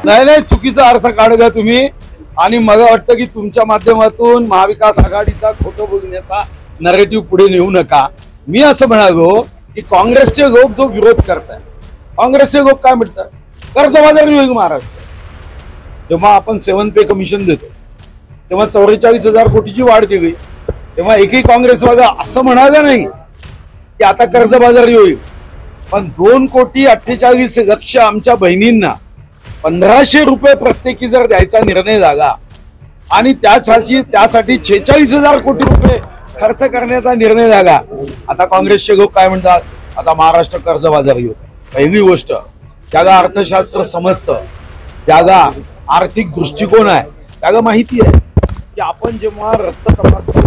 नाही नाही, चुकीचा अर्थ काढगा तुम्ही. आणि मला वाटतं की तुमच्या माध्यमातून महाविकास आघाडीचा खोटं बोलण्याचा नरेटिव्ह पुढे नेऊ नका. मी असं म्हणालो की काँग्रेसचे लोक जो विरोध करताय, काँग्रेसचे लोक काय म्हणतात, कर्जबाजारी होईल महाराष्ट्र. जेव्हा आपण 7 पे कमिशन देतो तेव्हा 44,000 कोटीची वाढ केली, तेव्हा एकही काँग्रेसवाला असं म्हणाला नाही की आता कर्जबाजारी होईल. पण 2,48,00,000 आमच्या बहिणींना 1,500 रुपये प्रत्येकी जर द्यायचा निर्णय झाला आणि त्यासाठी 46,000 कोटी रुपये खर्च करण्याचा निर्णय झाला. आता काँग्रेसचे लोक काय म्हणतात, आता महाराष्ट्र कर्जबाजारी होत. पहिली गोष्ट, त्याला अर्थशास्त्र समजतं, त्याला आर्थिक दृष्टिकोन आहे, त्याला माहिती आहे की आपण जेव्हा रक्त तपासतो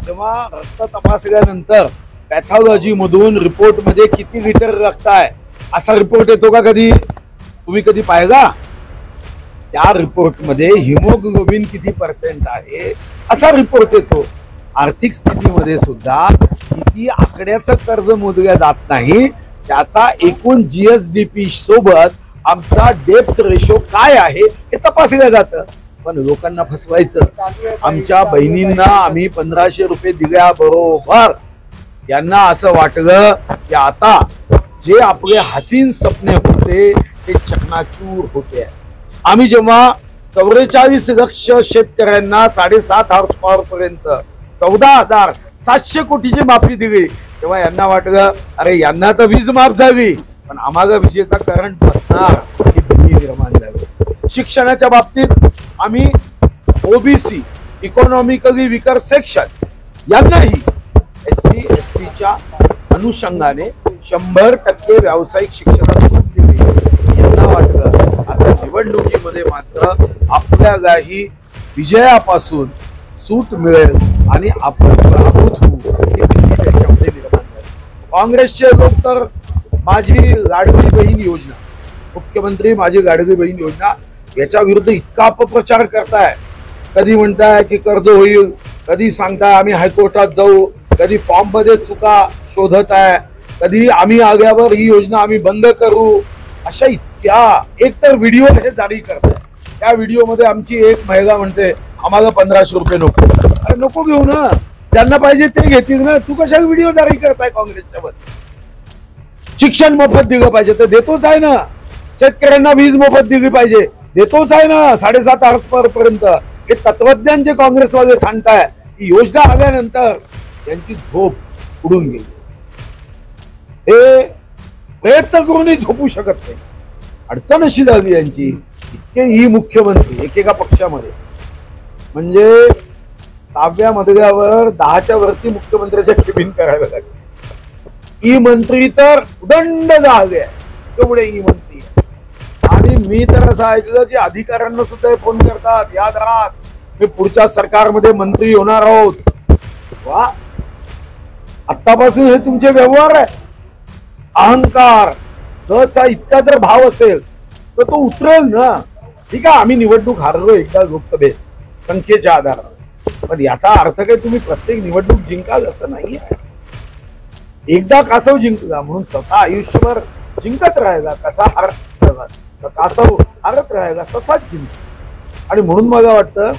तेव्हा रक्त तपासल्यानंतर पॅथॉलॉजी मधून रिपोर्ट मध्ये किती लिटर रक्त आहे असा रिपोर्ट येतो का? कधी तुम्ही कधी पाहिला? त्या रिपोर्ट मध्ये हिमोग्लोबिन किती % आहे असा रिपोर्ट येतो. आर्थिक स्थितीमध्ये सुद्धा किती आकड्याचं कर्ज मोजल्या जात नाही, त्याचा एकूण GSDP सोबत आमचा डेप्थ रेशो काय आहे हे तपासलं जातं. पण लोकांना फसवायचं, आमच्या बहिणींना आम्ही 1,500 रुपये दिल्याबरोबर यांना असं वाटलं की आता जे आपले हसीन सपने होते ते चकनाचूर होते. आम्ही जेव्हा 44,00,000 शेतकऱ्यांना 7.5 हॉर्स पॉवर पर्यंत 14,700 कोटीची माफी दिली तेव्हा यांना वाटलं अरे यांना तर वीज माफ झाली पण आम्हाला विजेचा करंट बसणार ही भीती निर्माण झाली. शिक्षणाच्या बाबतीत आम्ही OBC इकॉनॉमिकली विकर सेक्शन यांनाही SC ST च्या अनुषंगाने 100% व्यावसायिक शिक्षणात सूट दिली. यांना वाटलं आता निवडणुकीमध्ये मात्र आपल्यालाही विजयापासून सूट मिळेल आणि आपण पराभूत होऊ ही भीती त्याच्यामध्ये निर्माण झाली. काँग्रेसचे लोक तर माझी लाडकी बहीण योजना, मुख्यमंत्री माझी लाडकी बहीण योजना याच्या विरुद्ध इतका अपप्रचार करताय. कधी म्हणताय की कर्ज होईल, कधी सांगताय आम्ही हायकोर्टात जाऊ, कधी फॉर्म मध्ये चुका शोधत आहे, कधी आम्ही आल्यावर ही योजना आम्ही बंद करू. अशा इतक्या एक तर व्हिडिओ हे जारी करताय. त्या व्हिडिओ मध्ये आमची एक महिला म्हणते आम्हाला 1,500 रुपये नको. अरे नको घेऊ ना, ज्यांना पाहिजे ते घेतील ना. तू कशा व्हिडिओ जारी करताय काँग्रेसच्या वर? शिक्षण मोफत दिलं पाहिजे तर देतोच आहे ना. शेतकऱ्यांना वीज मोफत दिली पाहिजे देतोच आहे ना 7.5 हॉर्स पॉवर पर्यंत. हे तत्वज्ञान जे काँग्रेसवाले सांगताय की योजना आल्यानंतर त्यांची झोप उडून गेली. हे प्रयत्न करूनही झोपू शकत नाही. अडचण अशी झाली यांची, इतके ही मुख्यमंत्री एकेका पक्षामध्ये म्हणजे 6व्या मधल्यावर 10च्या वरती मुख्यमंत्र्याच्या केबिन करायला लागले. ई मंत्री तर उदंड झाले तेवढे ई मंत्री. आणि मी तर असं ऐकलं की अधिकाऱ्यांना सुद्धा फोन करतात, याद राहत मी पुढच्या सरकारमध्ये मंत्री होणार आहोत. वा, आतापासून हे तुमचे व्यवहार आहे. अहंकार चा इतका जर भाव असेल तर तो उतरेल ना. ठीक आहे, आम्ही निवडणूक हारलो एकदा लोकसभेत संख्येच्या आधारावर, पण याचा अर्थ काही तुम्ही प्रत्येक निवडणूक जिंकाल असं नाही आहे. एकदा कासव जिंकला म्हणून ससा आयुष्यभर जिंकत राहिला, कसा हारत राहिला, कासव हारत राहिला, ससाच जिंकला. आणि म्हणून मला वाटतं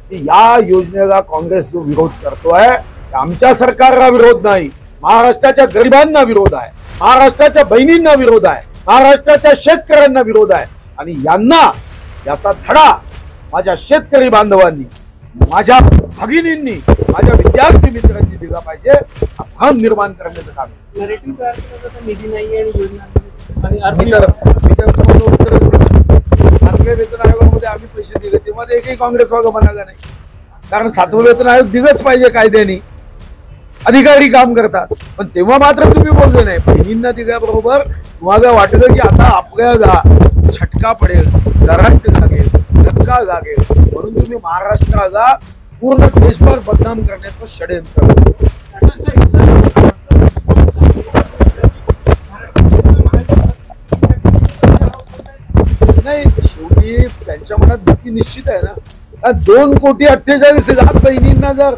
की या योजनेला काँग्रेस जो विरोध करतोय आमच्या सरकारला विरोध नाही, महाराष्ट्राच्या गरिबांना विरोध आहे, महाराष्ट्राच्या बहिणींना विरोध आहे, महाराष्ट्राच्या शेतकऱ्यांना विरोध आहे. आणि यांना याचा धडा माझ्या शेतकरी बांधवांनी, माझ्या भगिनींनी, माझ्या विद्यार्थी मित्रांनी दिला पाहिजे. भ्रम निर्माण करण्याचं काम. निधी नाही आणि योजना सातव्या वेतन आयोगामध्ये आम्ही पैसे दिले तेव्हा एकही काँग्रेसवाला म्हणाला नाही, कारण 7वं वेतन आयोग दिलंच पाहिजे कायद्याने. अधिकारी काम करतात, पण तेव्हा मात्र तुम्ही बोलले नाही. बहिणींना दिल्याबरोबर तुम्हाला वाटलं की आता आपल्याला झटका पडेल, करंट लागेल, धक्का लागेल, म्हणून तुम्ही महाराष्ट्राला पूर्ण देशभर बदनाम करण्याचं षडयंत्र. नाही, शेवटी त्यांच्या मनात भीती निश्चित आहे ना. 2,48,00,000 बहिणींना जर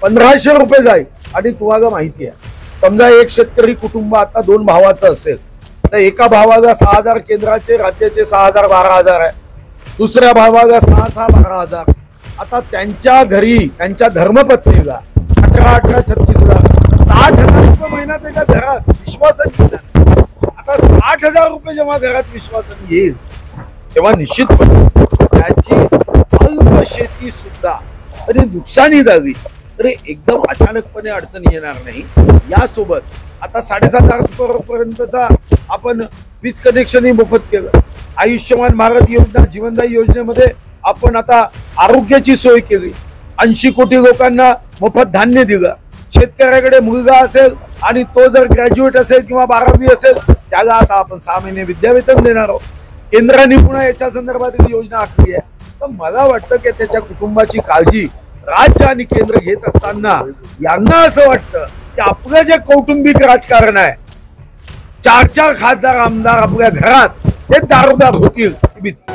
1,500 रुपये जाईल आणि तुम्हाला माहिती आहे समजा एक शेतकरी कुटुंब आता 2 भावाचं असेल तर एका भावाला 6,000 केंद्राचे, राज्याचे 6,000 12,000 आहे, दुसऱ्या भावाला 6,6 12,000. आता त्यांच्या घरी त्यांच्या धर्मपत्नीला 18,18 36,000 60,000 रुपये महिना त्याच्या घरात विश्वासाने येणार. आता 60,000 रुपये जेव्हा घरात विश्वासाने येईल तेव्हा निश्चितपणे त्याची अल्प शेती सुद्धा तरी नुकसानी झाली तरी एकदम अचानकपणे अडचण येणार नाही. यासोबत आता 7,500 पर्यंतचा आपण वीज कनेक्शनही मोफत केलं. आयुष्यमान भारत योजना, जीवनदायी योजनेमध्ये आपण आता आरोग्याची सोय केली. 80 कोटी लोकांना मोफत धान्य दिलं. शेतकऱ्याकडे मुलगा असेल आणि तो जर ग्रॅज्युएट असेल किंवा 12वी असेल त्याला आता आपण 6 महिने विद्यावेतन देणार आहोत. केंद्राने पुन्हा याच्या संदर्भात योजना आखली आहे. तर मला वाटतं की त्याच्या कुटुंबाची काळजी राज्य आणि केंद्र घेत असताना यांना असं वाटतं की आपलं जे कौटुंबिक राजकारण आहे, 4-4 खासदार आमदार आपल्या घरात हे दारोदार होतील ही भीती